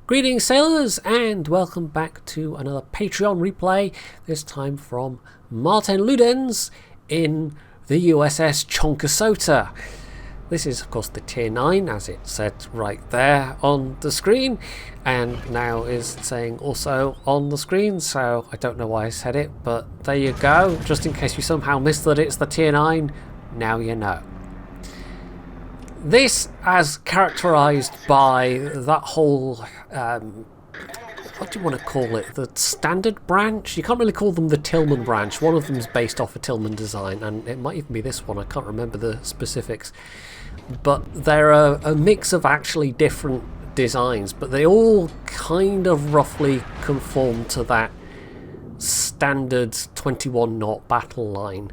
Greetings sailors and welcome back to another Patreon replay, this time from Martin Ludens in the USS Chonkasota. This is of course the tier 9 as it said right there on the screen, and now is saying also on the screen, so I don't know why I said it, but there you go. Just in case you somehow missed that it's the tier 9, now you know. This, as characterised by that whole, what do you want to call it, the standard branch? You can't really call them the Tillman branch. One of them is based off a Tillman design, and it might even be this one, I can't remember the specifics. But they're a mix of actually different designs, but they all kind of roughly conform to that standard 21 knot battle line.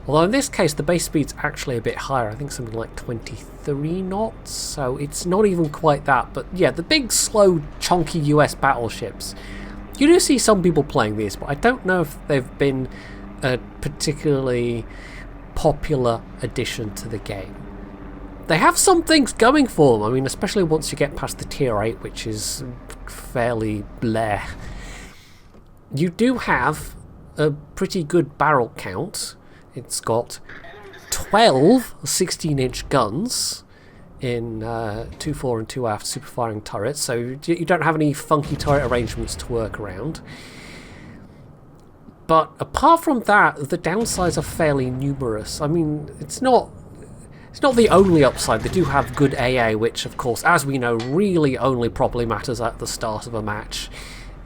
Although in this case the base speed's actually a bit higher, I think something like 23 knots, so it's not even quite that. But yeah, the big slow chunky US battleships, you do see some people playing these, but I don't know if they've been a particularly popular addition to the game. They have some things going for them, I mean especially once you get past the tier 8, which is fairly bleh. You do have a pretty good barrel count. It's got 12 16-inch guns in 2 fore and 2 aft super firing turrets, so you don't have any funky turret arrangements to work around. But apart from that, the downsides are fairly numerous. I mean, it's not the only upside. They do have good AA, which of course, as we know, really only properly matters at the start of a match.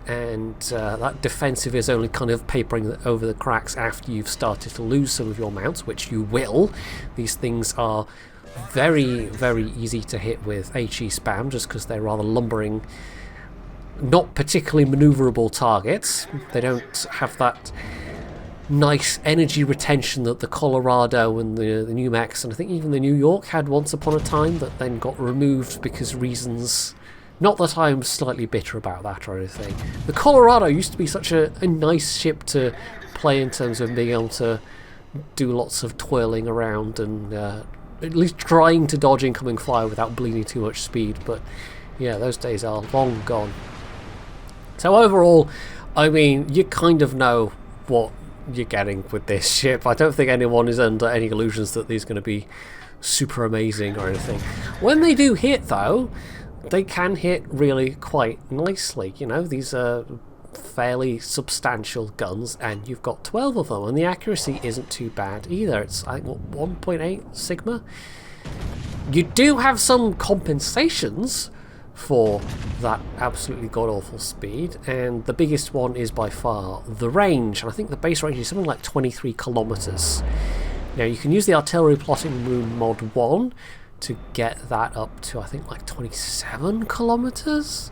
And that defensive is only kind of papering over the cracks after you've started to lose some of your mounts, which you will. These things are very, very easy to hit with HE spam, just because they're rather lumbering, not particularly manoeuvrable targets. They don't have that nice energy retention that the Colorado and the New Mex, and I think even the New York had once upon a time, that then got removed because reasons... Not that I'm slightly bitter about that or anything. The Colorado used to be such a nice ship to play in terms of being able to do lots of twirling around and at least trying to dodge incoming fire without bleeding too much speed. But yeah, those days are long gone. So overall, I mean, you kind of know what you're getting with this ship. I don't think anyone is under any illusions that these are going to be super amazing or anything. When they do hit though, they can hit really quite nicely. You know, these are fairly substantial guns, and you've got 12 of them, and the accuracy isn't too bad either. It's, I think, what, 1.8 Sigma? You do have some compensations for that absolutely god-awful speed, and the biggest one is by far the range, and I think the base range is something like 23 kilometers. Now, you can use the artillery plotting room mod 1 to get that up to, I think, like 27 kilometers.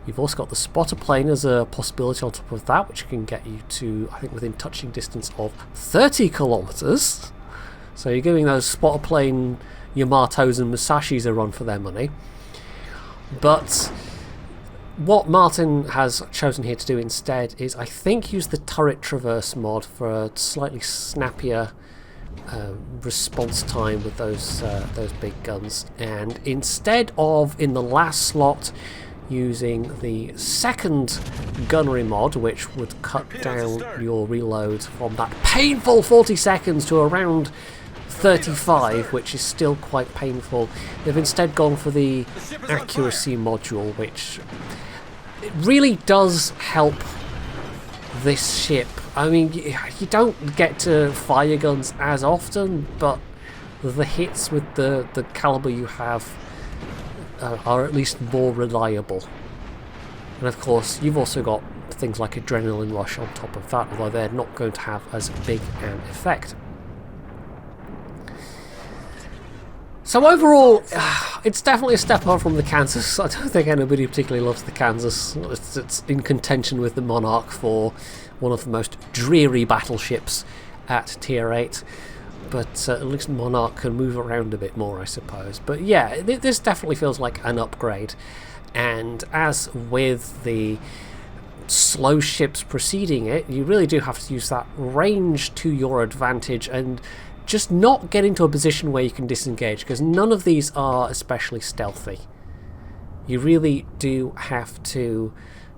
You've also got the spotter plane as a possibility on top of that, which can get you to, I think, within touching distance of 30 kilometers. So you're giving those spotter plane Yamatos and Musashis a run for their money. But what Martin has chosen here to do instead is, I think, use the turret traverse mod for a slightly snappier response time with those big guns, and instead of in the last slot using the second gunnery mod, which would cut down your reload from that painful 40 seconds to around 35, which is still quite painful, they've instead gone for the accuracy module, which it really does help this ship. I mean, you don't get to fire guns as often, but the hits with the caliber you have are at least more reliable. And of course, you've also got things like Adrenaline Rush on top of that, although they're not going to have as big an effect. So overall, it's definitely a step up from the Kansas. I don't think anybody particularly loves the Kansas. It's in contention with the Monarch for one of the most dreary battleships at tier 8. But at least Monarch can move around a bit more, I suppose. But yeah, this definitely feels like an upgrade. And as with the slow ships preceding it, you really do have to use that range to your advantage and just not get into a position where you can disengage, because none of these are especially stealthy. you really do have to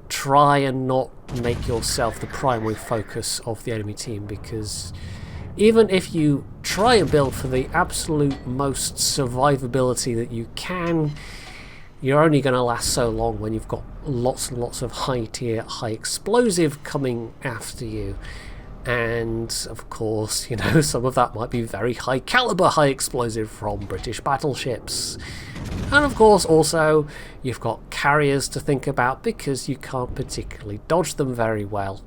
try and not make yourself the primary focus of the enemy team, because even if you try and build for the absolute most survivability that you can, you're only going to last so long when you've got lots and lots of high tier, high explosive coming after you. And of course, you know, some of that might be very high caliber high explosive from British battleships. And of course also you've got carriers to think about, because you can't particularly dodge them very well.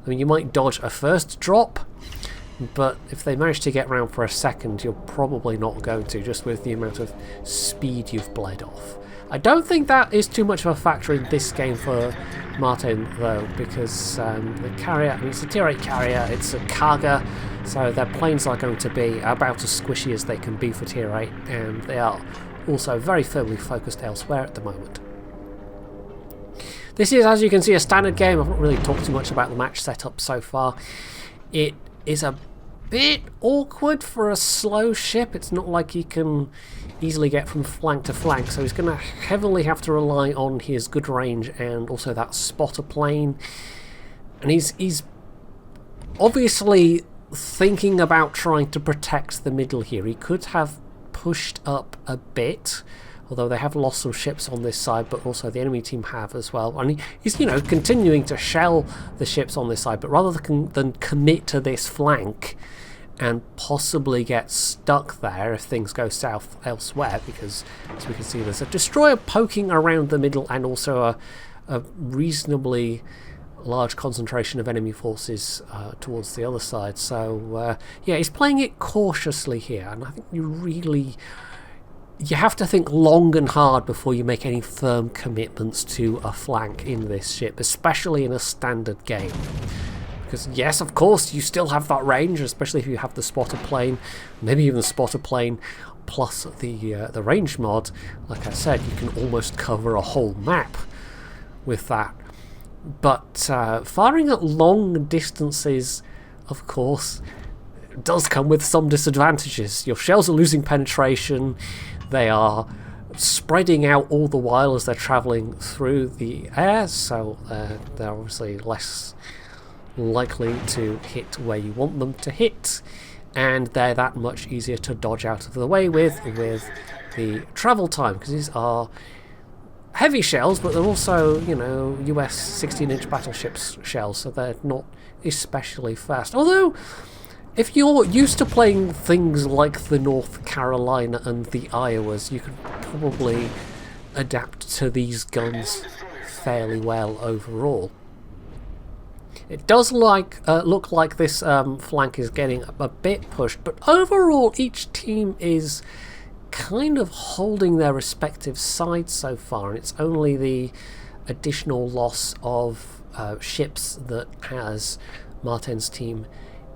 I mean, you might dodge a first drop, but if they manage to get round for a second, you're probably not going to, just with the amount of speed you've bled off. I don't think that is too much of a factor in this game for Martin, though, because the carrier, I mean, it's a tier 8 carrier, it's a cargo, so their planes are going to be about as squishy as they can be for tier 8, and they are also very firmly focused elsewhere at the moment. This is, as you can see, a standard game. I've not really talked too much about the match setup so far. It is a bit awkward for a slow ship. It's not like he can easily get from flank to flank, so he's going to heavily have to rely on his good range and also that spotter plane. And he's obviously thinking about trying to protect the middle here. He could have pushed up a bit, although they have lost some ships on this side, but also the enemy team have as well. And he's, you know, continuing to shell the ships on this side, but rather than commit to this flank and possibly get stuck there if things go south elsewhere, because as we can see, there's a destroyer poking around the middle and also a reasonably large concentration of enemy forces towards the other side. So yeah, he's playing it cautiously here, and I think you have to think long and hard before you make any firm commitments to a flank in this ship, especially in a standard game. Because yes, of course, you still have that range, especially if you have the spotter plane, maybe even the spotter plane plus the range mod. Like I said, you can almost cover a whole map with that. But firing at long distances, of course, does come with some disadvantages. Your shells are losing penetration, they are spreading out all the while as they're travelling through the air, so they're obviously less likely to hit where you want them to hit, and they're that much easier to dodge out of the way with the travel time, because these are heavy shells, but they're also, you know, US 16-inch battleships shells, so they're not especially fast. Although, if you're used to playing things like the North Carolina and the Iowas, you can probably adapt to these guns fairly well overall. It does look like this flank is getting a bit pushed, but overall each team is kind of holding their respective sides so far, and it's only the additional loss of ships that has Martin's team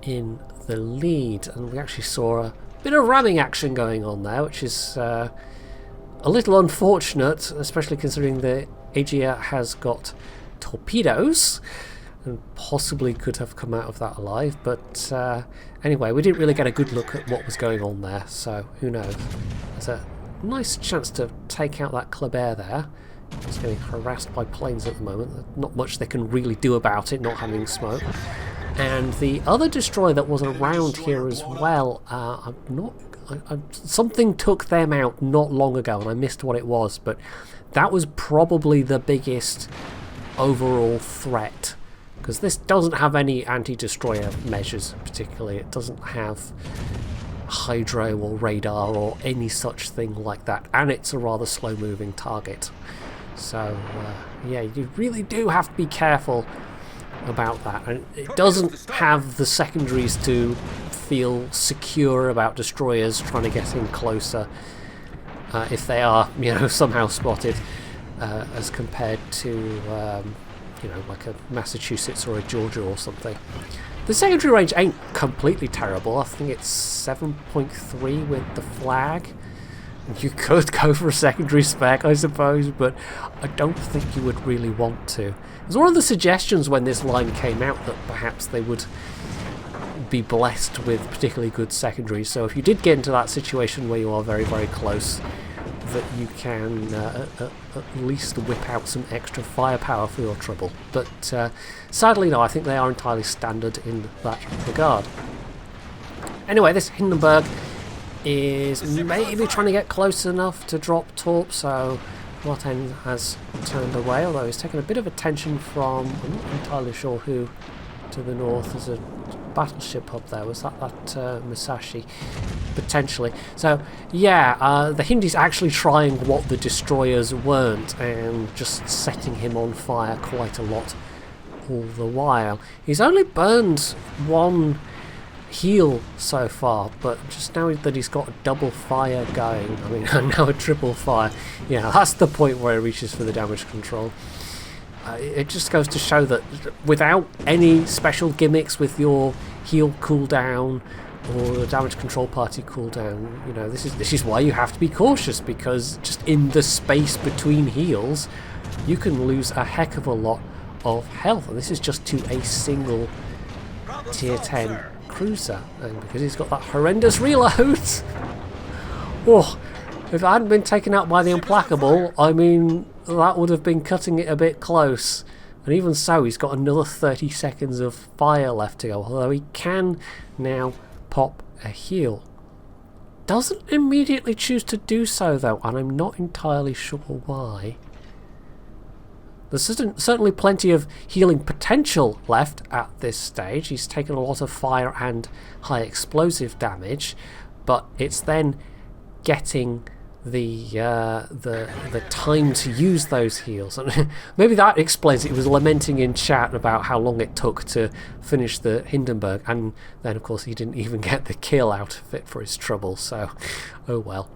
in the lead. And we actually saw a bit of ramming action going on there, which is a little unfortunate, especially considering the Aegea has got torpedoes and possibly could have come out of that alive. But anyway, we didn't really get a good look at what was going on there, so who knows. There's a nice chance to take out that Kleber there. It's getting harassed by planes at the moment. Not much they can really do about it, not having smoke. And the other destroyer that was around here as well, something took them out not long ago, and I missed what it was, but that was probably the biggest overall threat, because this doesn't have any anti-destroyer measures particularly. It doesn't have hydro or radar or any such thing like that, and it's a rather slow-moving target. So yeah, you really do have to be careful about that, and it doesn't have the secondaries to feel secure about destroyers trying to get in closer if they are, you know, somehow spotted, as compared to you know, like a Massachusetts or a Georgia or something. The secondary range ain't completely terrible. I think it's 7.3 with the flag. You could go for a secondary spec, I suppose, but I don't think you would really want to. It was one of the suggestions when this line came out that perhaps they would be blessed with particularly good secondaries. So if you did get into that situation where you are very, very close, that you can at least whip out some extra firepower for your trouble. But sadly, no, I think they are entirely standard in that regard. Anyway, this Hindenburg is maybe trying to get close enough to drop torp, so Martin has turned away, although he's taken a bit of attention from, I'm not entirely sure who, to the north. There's a battleship up there. Was that Musashi? Potentially. So yeah, the Hindi's actually trying what the destroyers weren't, and just setting him on fire quite a lot all the while. He's only burned one heel so far, but just now that he's got a double fire going, I mean now a triple fire, yeah, that's the point where he reaches for the damage control. It just goes to show that without any special gimmicks with your heal cooldown or the damage control party cooldown, you know, this is why you have to be cautious, because just in the space between heals you can lose a heck of a lot of health, and this is just to a single tier 10 cruiser, and because he's got that horrendous reload. Oh, if I hadn't been taken out by the Implacable, I mean, that would have been cutting it a bit close. And even so, he's got another 30 seconds of fire left to go, although he can now pop a heal. Doesn't immediately choose to do so though, and I'm not entirely sure why. There's certainly plenty of healing potential left at this stage. He's taken a lot of fire and high explosive damage, but it's then getting the time to use those heals. And maybe that explains it. He was lamenting in chat about how long it took to finish the Hindenburg, and then of course he didn't even get the kill out of it for his trouble, so oh well.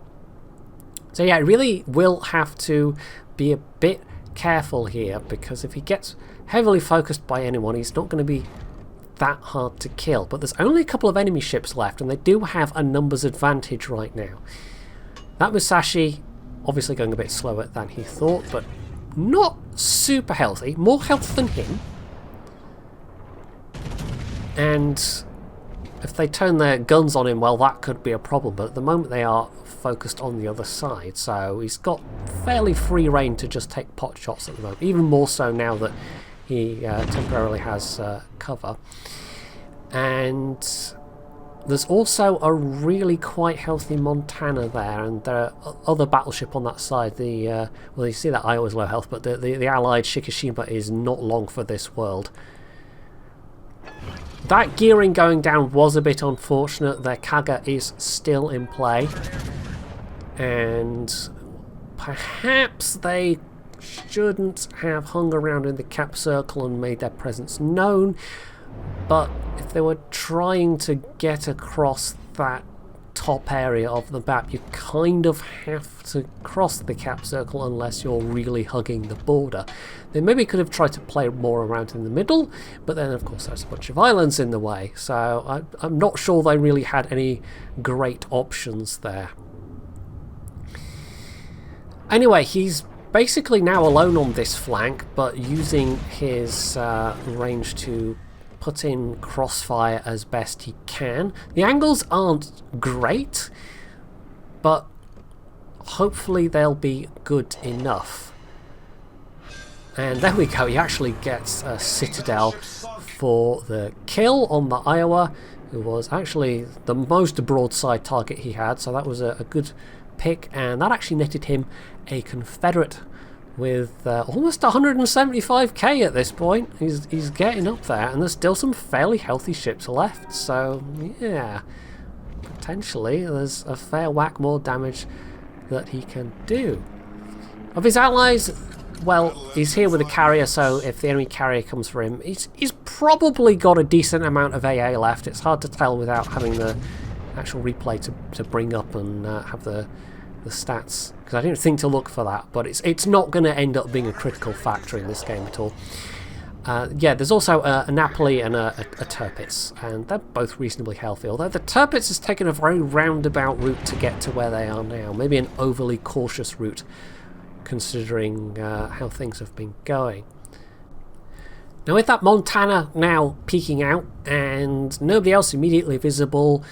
So yeah, I really will have to be a bit careful here, because if he gets heavily focused by anyone, he's not going to be that hard to kill. But there's only a couple of enemy ships left, and they do have a numbers advantage right now. That Musashi obviously going a bit slower than he thought, but not super healthy. More health than him. And if they turn their guns on him, well, that could be a problem. But at the moment they are focused on the other side, so he's got fairly free reign to just take pot shots at the moment. Even more so now that he temporarily has cover. And there's also a really quite healthy Montana there, and there are other battleship on that side. Well, you see that Iowa's low health, but the allied Shikishima is not long for this world. That gearing going down was a bit unfortunate. Their Kaga is still in play, and perhaps they shouldn't have hung around in the cap circle and made their presence known, but if they were trying to get across that top area of the map, you kind of have to cross the cap circle unless you're really hugging the border. They maybe could have tried to play more around in the middle, but then of course there's a bunch of islands in the way, so I'm not sure they really had any great options there. Anyway, he's basically now alone on this flank, but using his range to put in crossfire as best he can. The angles aren't great, but hopefully they'll be good enough. And there we go, he actually gets a Citadel for the kill on the Iowa, who was actually the most broadside target he had, so that was a good pick, and that actually netted him a Confederate with almost 175k at this point. He's getting up there, and there's still some fairly healthy ships left, so yeah, potentially there's a fair whack more damage that he can do. Of his allies, well, he's here with a carrier, so if the enemy carrier comes for him, he's probably got a decent amount of AA left. It's hard to tell without having the actual replay to bring up and have the stats, because I didn't think to look for that, but it's not going to end up being a critical factor in this game at all. Yeah, there's also a Napoli and a Tirpitz, and they're both reasonably healthy, although the Tirpitz has taken a very roundabout route to get to where they are now, maybe an overly cautious route considering how things have been going. Now with that Montana now peeking out and nobody else immediately visible,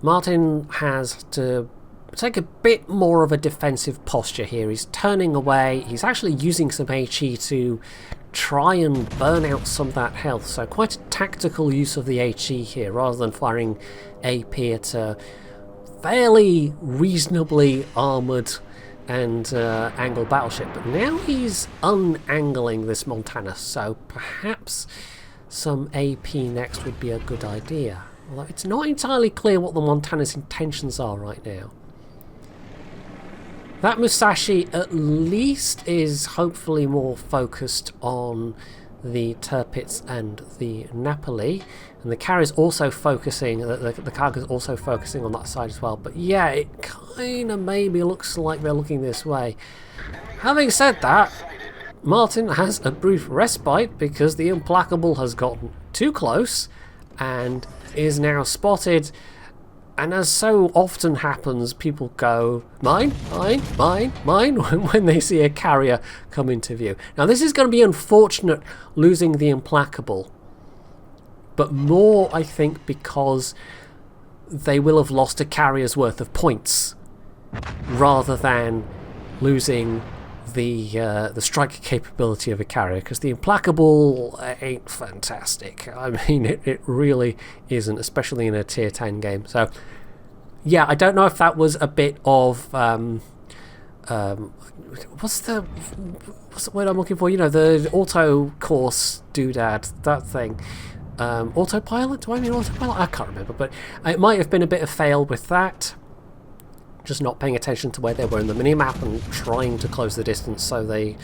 Martin has to take a bit more of a defensive posture here. He's turning away. He's actually using some HE to try and burn out some of that health. So quite a tactical use of the HE here, rather than firing AP at a fairly reasonably armoured and angled battleship. But now he's unangling this Montana, so perhaps some AP next would be a good idea. Although it's not entirely clear what the Montana's intentions are right now. That Musashi at least is hopefully more focused on the Tirpitz and the Napoli, and the carrier's also focusing, the cargo's also focusing on that side as well. But yeah, it kind of maybe looks like they're looking this way. Having said that, Martin has a brief respite because the Implacable has gotten too close and is now spotted. And as so often happens, people go, mine, mine, mine, mine, when they see a carrier come into view. Now this is going to be unfortunate, losing the Implacable. But more, I think, because they will have lost a carrier's worth of points, rather than losing the strike capability of a carrier, because the Implacable ain't fantastic. I mean, it really isn't, especially in a tier 10 game. So yeah, I don't know if that was a bit of what's the word I'm looking for, you know, the auto course doodad, that thing. Autopilot? Do I mean autopilot? I can't remember, but it might have been a bit of fail with that. Just not paying attention to where they were in the minimap and trying to close the distance so they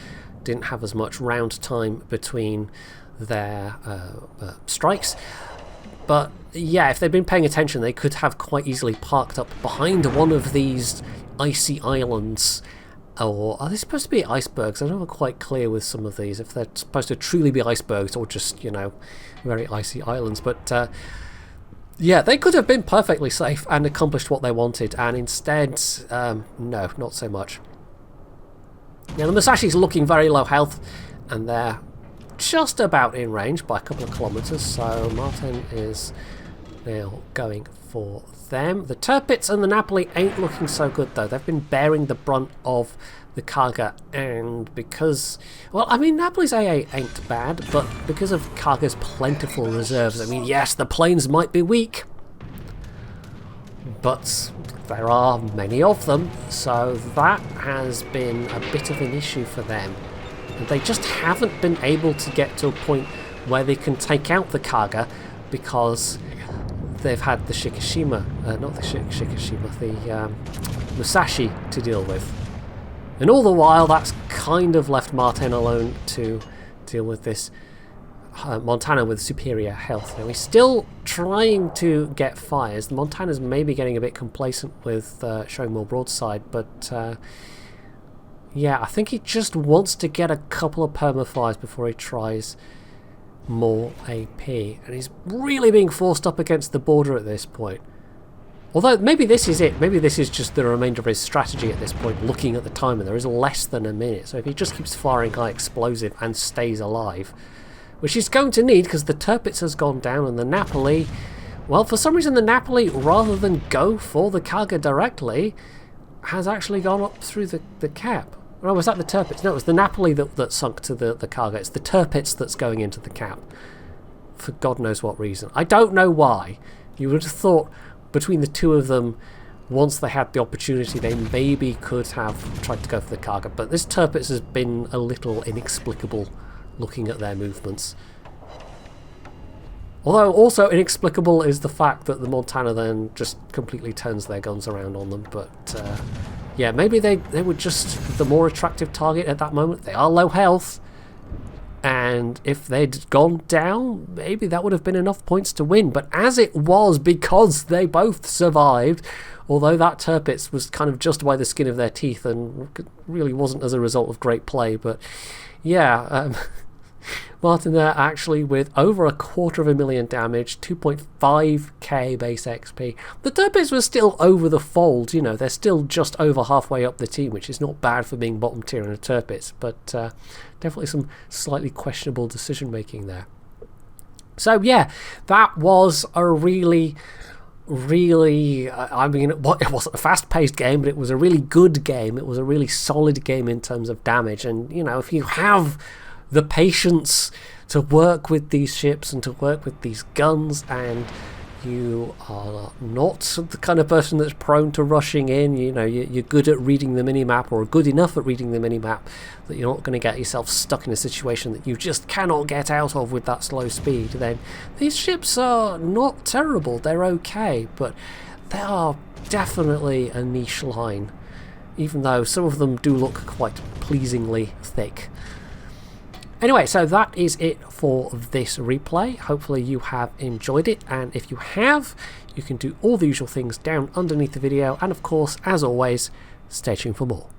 didn't have as much round time between their strikes. But yeah, if they'd been paying attention, they could have quite easily parked up behind one of these icy islands. Or are they supposed to be icebergs? I'm not quite clear with some of these, if they're supposed to truly be icebergs or just, you know, very icy islands. But yeah, they could have been perfectly safe and accomplished what they wanted, and instead, no, not so much. Now the Musashi's looking very low health, and they're just about in range by a couple of kilometres, so Martin is now going for them. The Tirpitz and the Napoli ain't looking so good though. They've been bearing the brunt of the Kaga, and because, well, I mean, Napoli's AA ain't bad, but because of Kaga's plentiful reserves, I mean, yes, the planes might be weak, but there are many of them, so that has been a bit of an issue for them. And they just haven't been able to get to a point where they can take out the Kaga, because they've had the Shikishima, not the Shikishima, the Musashi to deal with. And all the while, that's kind of left Martin alone to deal with this Montana with superior health. Now, he's still trying to get fires. The Montana's maybe getting a bit complacent with showing more broadside, but yeah, I think he just wants to get a couple of perma-fires before he tries more AP. And he's really being forced up against the border at this point. Although, maybe this is it. Maybe this is just the remainder of his strategy at this point, looking at the timer. There is less than a minute. So if he just keeps firing high explosive and stays alive, which he's going to need because the Tirpitz has gone down, and the Napoli, well, for some reason the Napoli, rather than go for the Kaga directly, has actually gone up through the cap. Or was that the Tirpitz? No, it was the Napoli that sunk to the Kaga. It's the Tirpitz that's going into the cap. For God knows what reason. I don't know why. You would have thought between the two of them, once they had the opportunity, they maybe could have tried to go for the Kaga. But this Tirpitz has been a little inexplicable looking at their movements. Although also inexplicable is the fact that the Montana then just completely turns their guns around on them. But yeah, maybe they were just the more attractive target at that moment. They are low health, and if they'd gone down, maybe that would have been enough points to win. But as it was, because they both survived, although that Tirpitz was kind of just by the skin of their teeth and really wasn't as a result of great play. But yeah, Martin there actually with over 250,000 damage, 2.5k base XP. The Tirpitz was still over the fold, you know, they're still just over halfway up the team, which is not bad for being bottom tier in a Tirpitz, but definitely some slightly questionable decision making there. So yeah, that was a really really, I mean, it wasn't a fast-paced game, but it was a really good game. It was a really solid game in terms of damage. And, you know, if you have the patience to work with these ships and to work with these guns, and you are not the kind of person that's prone to rushing in, you know, you're good at reading the minimap, or good enough at reading the minimap that you're not going to get yourself stuck in a situation that you just cannot get out of with that slow speed, then these ships are not terrible. They're okay, but they are definitely a niche line, even though some of them do look quite pleasingly thick. Anyway, so that is it for this replay. Hopefully you have enjoyed it, and if you have, you can do all the usual things down underneath the video, and of course, as always, stay tuned for more.